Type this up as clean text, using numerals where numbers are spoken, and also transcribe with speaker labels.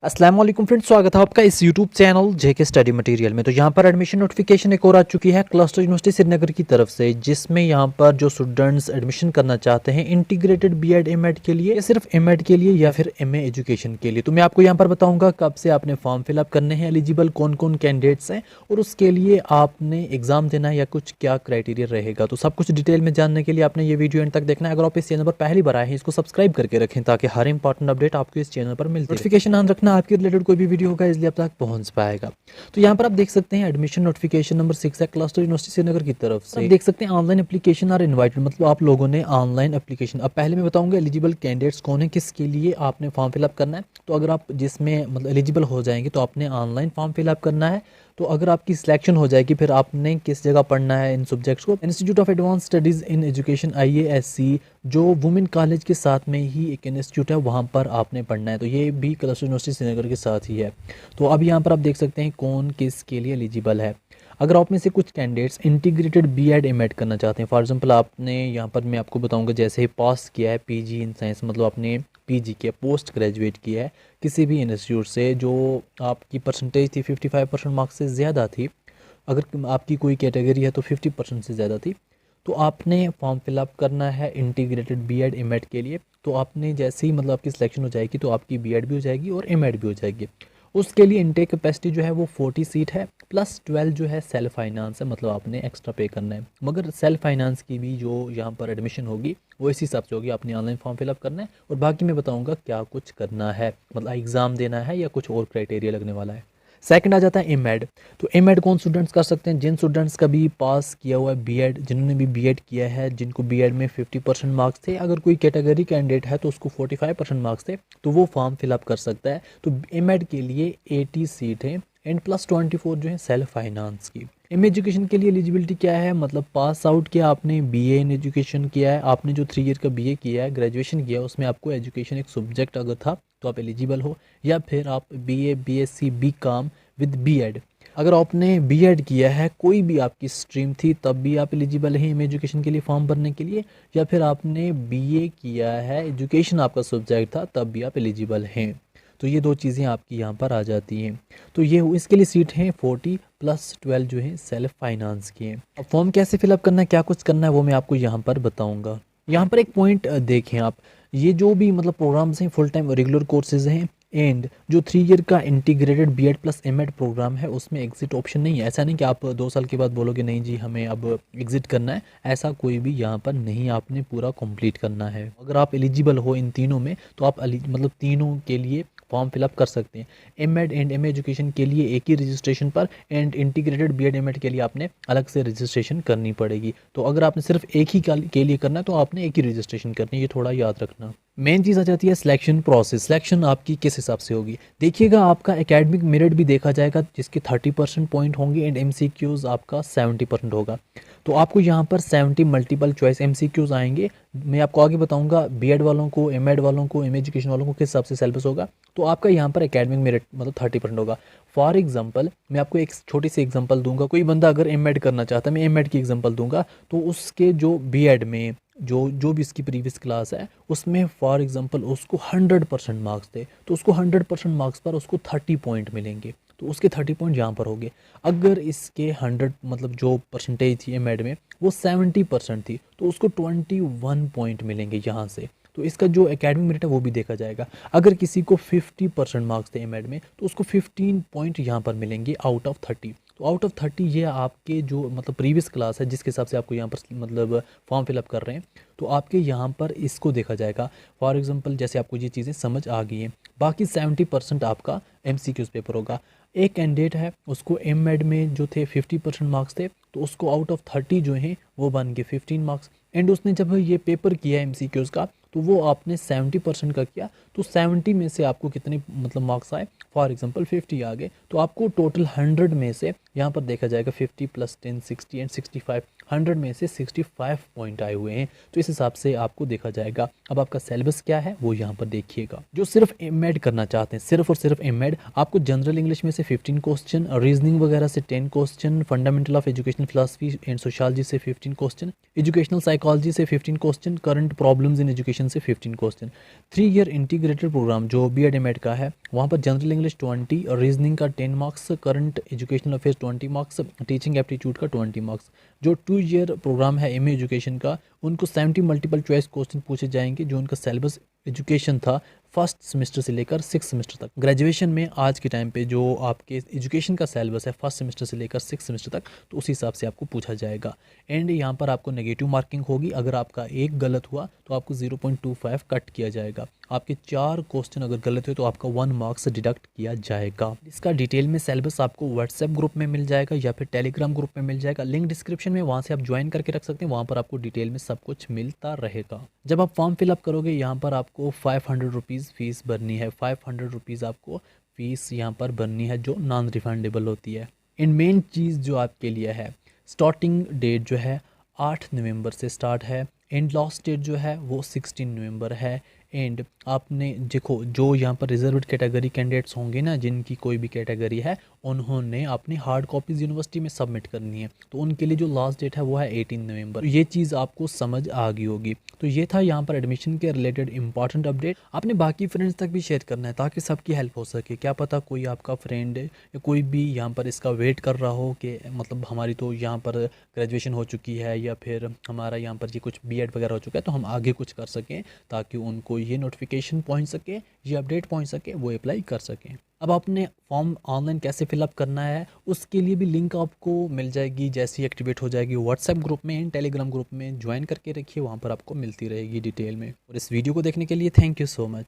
Speaker 1: अस्सलाम वालेकुम फ्रेंड्स, स्वागत है आपका इस यूट्यूब चैनल जेके स्टडी मटेरियल में। तो यहाँ पर एडमिशन नोटिफिकेशन एक और आ चुकी है क्लस्टर यूनिवर्सिटी श्रीनगर की तरफ से, जिसमें यहाँ पर जो स्टूडेंट्स एडमिशन करना चाहते हैं इंटीग्रेटेड बीएड एमएड के लिए या सिर्फ एमएड के लिए या फिर एमए एजुकेशन के लिए, तो मैं आपको यहाँ पर बताऊंगा कब से आपने फॉर्म फिलअप करने हैं, एलिजिबल कौन कौन कैंडिडेट्स हैं और उसके लिए आपने एग्जाम देना है या कुछ क्या क्राइटेरिया रहेगा। तो सब कुछ डिटेल में जानने के लिए आपने ये वीडियो एंड तक देखना है। अगर आप इस चैनल पर पहली बार आए हैं, इसको सब्सक्राइब करके रखें ताकि हर इंपॉर्टेंट अपडेट आपको इस चैनल पर मिलती है। नोटिफिकेशन ऑन रखना, आपके रिलेटेड कोई भी वीडियो होगा इसलिए आप तक पहुंच पाएगा। तो यहाँ पर आप देख सकते हैं एडमिशन नोटिफिकेशन नंबर 6 है क्लस्टर यूनिवर्सिटी श्रीनगर की तरफ से। आप देख सकते हैं ऑनलाइन एप्लीकेशन आर इनवाइटेड, मतलब आप लोगों ने ऑनलाइन एप्लीकेशन। अब पहले मैं बताऊंगा एलिजिबल कैंडिडेट्स कौन है, किसके लिए आपने फॉर्म फिलअप करना है। तो अगर आप जिसमें मतलब एलिजिबल हो जाएंगे तो आपने ऑनलाइन फॉर्म फिलअप करना है। तो अगर आपकी सिलेक्शन हो जाएगी फिर आपने किस जगह पढ़ना है इन सब्जेक्ट्स को। Institute of advance studies in education IASC, जो वुमेन कॉलेज के साथ में ही एक इंस्टीट्यूट है, वहाँ पर आपने पढ़ना है। तो ये भी क्लस्टर यूनिवर्सिटी श्रीनगर के साथ ही है। तो अब यहाँ पर आप देख सकते हैं कौन किस के लिए एलिजिबल है। अगर आप में से कुछ कैंडिडेट्स इंटीग्रेटेड बीएड एमएड करना चाहते हैं, फॉर एग्जांपल आपने यहाँ पर मैं आपको बताऊंगा जैसे ही पास किया है पीजी इन साइंस, मतलब आपने पीजी किया, पोस्ट ग्रेजुएट किया है किसी भी इंस्टीट्यूट से, जो आपकी परसेंटेज थी 55% मार्क्स से ज़्यादा थी, अगर आपकी कोई कैटेगरी है तो 50% से ज़्यादा थी, तो आपने फॉर्म फिलअप करना है इंटीग्रेटेड बीएड एमएड के लिए। तो आपने जैसे ही मतलब आपकी सिलेक्शन हो जाएगी तो आपकी बीएड भी हो जाएगी और एमएड भी हो जाएगी। उसके लिए इनटेक कैपेसिटी जो है वो 40 सीट है, प्लस 12 जो है सेल्फ फाइनेंस है, मतलब आपने एक्स्ट्रा पे करना है। मगर सेल्फ फाइनेंस की भी जो यहाँ पर एडमिशन होगी वो इसी हिसाब से होगी, आपने ऑनलाइन फॉर्म फिलअप करना है और बाकी मैं बताऊँगा क्या कुछ करना है, मतलब एग्ज़ाम देना है या कुछ और क्राइटेरिया लगने वाला है। सेकंड आ जाता है एमएड। तो एमएड कौन स्टूडेंट्स कर सकते हैं? जिन स्टूडेंट्स का भी पास किया हुआ है बीएड, जिन्होंने भी बीएड किया है, जिनको बीएड में 50% मार्क्स थे। अगर कोई कैटेगरी कैंडिडेट है तो उसको 45% मार्क्स थे तो वो फॉर्म फिलअप कर सकता है। तो एमएड के लिए 80 सीट है एंड प्लस 24 जो है सेल्फ फाइनेंस की। एम एजुकेशन के लिए एलिजिबिलिटी क्या है, मतलब पास आउट किया आपने बीए इन एजुकेशन किया है, आपने जो 3 ईयर का बीए किया है, ग्रेजुएशन किया है, उसमें आपको एजुकेशन एक सब्जेक्ट अगर था तो आप एलिजिबल हो, या फिर आप BA BSc BCom with BEd, अगर आपने बीएड किया है कोई भी आपकी स्ट्रीम थी तब भी आप एलिजिबल हैं एम एजुकेशन के लिए फॉर्म भरने के लिए, या फिर आपने बीए किया है एजुकेशन आपका सब्जेक्ट था तब भी आप एलिजिबल हैं। तो ये दो चीज़ें आपकी यहाँ पर आ जाती हैं। तो ये इसके लिए सीट हैं 40 प्लस 12 जो है सेल्फ फाइनेंस की हैं। अब फॉर्म कैसे फिलअप करना है, क्या कुछ करना है, वो मैं आपको यहाँ पर बताऊँगा। यहाँ पर एक पॉइंट देखें आप, ये जो भी मतलब प्रोग्राम्स हैं फुल टाइम रेगुलर कोर्सेज हैं, एंड जो 3 ईयर का integrated BEd plus MEd program है उसमें एग्जिट ऑप्शन नहीं है। ऐसा नहीं कि आप 2 साल के बाद बोलोगे नहीं जी हमें अब एग्जिट करना है, ऐसा कोई भी यहाँ पर नहीं, आपने पूरा कंप्लीट करना है। अगर आप एलिजिबल हो इन तीनों में तो आप मतलब तीनों के लिए फॉर्म फिलअप कर सकते हैं। एमएड एंड एमए एजुकेशन के लिए एक ही रजिस्ट्रेशन पर, एंड इंटीग्रेटेड बीएड एमएड के लिए आपने अलग से रजिस्ट्रेशन करनी पड़ेगी। तो अगर आपने सिर्फ एक ही के लिए करना है तो आपने एक ही रजिस्ट्रेशन करनी है, ये थोड़ा याद रखना। मेन चीज़ आ जाती है सिलेक्शन प्रोसेस। सिलेक्शन आपकी किस हिसाब से होगी, देखिएगा आपका एकेडमिक मेरिट भी देखा जाएगा जिसके 30% पॉइंट होंगे एंड एमसीक्यूज़ आपका 70% होगा। तो आपको यहाँ पर 70 मल्टीपल चॉइस एमसीक्यूज़ आएंगे। मैं आपको आगे बताऊंगा बीएड वालों को, एमएड वालों को, एम एजुकेशन वालों को किस हिसाब से सिलेबस होगा। तो आपका यहाँ पर एकेडमिक मेरिट मतलब 30% होगा। फॉर एग्जाम्पल मैं आपको एक छोटी सी एग्जाम्पल दूंगा, कोई बंदा अगर एमएड करना चाहता है, मैं एमएड की एग्जाम्पल दूंगा, तो उसके जो बीएड में जो भी इसकी प्रीवियस क्लास है उसमें फॉर एग्जांपल उसको 100% मार्क्स थे, तो उसको 100% मार्क्स पर उसको 30 पॉइंट मिलेंगे, तो उसके 30 पॉइंट यहाँ पर होंगे। अगर इसके 100 मतलब जो परसेंटेज थी एमएड में वो 70% थी तो उसको 21 पॉइंट मिलेंगे यहाँ से। तो इसका जो एकेडमिक मेरिट है वो भी देखा जाएगा। अगर किसी को 50% मार्क्स थे एमएड में तो उसको 15 पॉइंट यहाँ पर मिलेंगे आउट ऑफ 30। तो आउट ऑफ 30 ये आपके जो मतलब प्रीवियस क्लास है जिसके हिसाब से आपको यहाँ पर मतलब फॉर्म फिलअप कर रहे हैं, तो आपके यहाँ पर इसको देखा जाएगा। फॉर एग्जांपल जैसे आपको ये चीज़ें समझ आ गई हैं, बाकी 70% आपका एमसीक्यूज़ पेपर होगा। एक कैंडिडेट है उसको एमएड में जो थे 50% मार्क्स थे तो उसको आउट ऑफ 30 जो हैं वो बन गए 15 मार्क्स, एंड उसने जब ये पेपर किया एमसीक्यूज़ का तो वो आपने 70% का किया, तो 70 में से आपको कितने मतलब मार्क्स आए, फॉर एग्जांपल 50 आ गए, तो आपको टोटल 100 में से यहाँ पर देखा जाएगा 50 + 10 60 एंड 65, 100 में से 65 पॉइंट आए हुए हैं। तो इस हिसाब से आपको देखा जाएगा। अब आपका सिलेबस क्या है वो यहाँ पर देखिएगा। जो सिर्फ एमएड करना चाहते हैं, सिर्फ और सिर्फ एमएड, आपको जनरल इंग्लिश में से 15 क्वेश्चन, रीजनिंग वगैरह से 10 question, fundamental of educational philosophy and sociology से 15 क्वेश्चन, एजुकेशनल साइकोलॉजी से 15 question, current problems in education से 15 क्वेश्चन। 3 ईयर इंटीग्रेटेड प्रोग्राम जो बीएड एमएड का है, वहाँ पर जनरल इंग्लिश 20, रीजनिंग का 10 marks, current educational affairs 20 marks, teaching aptitude का 20 मार्क्स। जो 2 ईयर प्रोग्राम है एमए एजुकेशन का, उनको 70 मल्टीपल चॉइस क्वेश्चन पूछे जाएंगे, जो उनका सिलेबस एजुकेशन था फर्स्ट सेमेस्टर से लेकर 6 सेमेस्टर तक। ग्रेजुएशन में आज के टाइम पे जो आपके एजुकेशन का सिलेबस है फर्स्ट सेमेस्टर से लेकर 6 सेमेस्टर तक, तो उस हिसाब से आपको पूछा जाएगा। एंड यहाँ पर आपको नेगेटिव मार्किंग होगी। अगर आपका एक गलत हुआ तो आपको 0.25 कट किया जाएगा। आपके 4 क्वेश्चन अगर गलत हुए तो आपका 1 मार्क्स डिडक्ट किया जाएगा। इसका डिटेल में सिलेबस आपको व्हाट्सएप ग्रुप में मिल जाएगा या फिर टेलीग्राम ग्रुप में मिल जाएगा। लिंक डिस्क्रिप्शन में, वहाँ से आप ज्वाइन करके रख सकते हैं। वहाँ पर आपको डिटेल में सब कुछ मिलता रहेगा। जब आप फॉर्म फिलअप करोगे, यहाँ पर आपको 500 रुपीज़ फ़ीस भरनी है। 500 रुपीज़ आपको फ़ीस यहाँ पर भरनी है, जो नॉन रिफंडेबल होती है। इन मेन चीज़ जो आपके लिए है, स्टार्टिंग डेट जो है 8 नवंबर से स्टार्ट है। एंड लास्ट डेट जो है वो 16 नवंबर है। एंड आपने देखो, जो यहाँ पर रिजर्व्ड कैटेगरी कैंडिडेट्स होंगे ना, जिनकी कोई भी कैटेगरी है, उन्होंने अपनी हार्ड कॉपीज़ यूनिवर्सिटी में सबमिट करनी है। तो उनके लिए जो लास्ट डेट है वो है 18 नवंबर। तो ये चीज़ आपको समझ आ गई होगी। तो ये था यहाँ पर एडमिशन के रिलेटेड इंपॉर्टेंट अपडेट। आपने बाकी फ्रेंड्स तक भी शेयर करना है ताकि सबकी हेल्प हो सके। क्या पता कोई आपका फ्रेंड या कोई भी यहाँ पर इसका वेट कर रहा हो कि मतलब हमारी तो यहाँ पर ग्रेजुएशन हो चुकी है या फिर हमारा यहाँ पर ये कुछ बीएड वगैरह हो चुका है, तो हम आगे कुछ कर सकें ताकि उनको ये नोटिफिकेशन पहुँच सके, ये अपडेट पहुँच सके, वो अप्लाई कर सकें। अब आपने फॉर्म ऑनलाइन कैसे फिलअप करना है, उसके लिए भी लिंक आपको मिल जाएगी जैसे ही एक्टिवेट हो जाएगी। व्हाट्सएप ग्रुप में, टेलीग्राम ग्रुप में ज्वाइन करके रखिए, वहाँ पर आपको मिलती रहेगी डिटेल में। और इस वीडियो को देखने के लिए थैंक यू सो मच।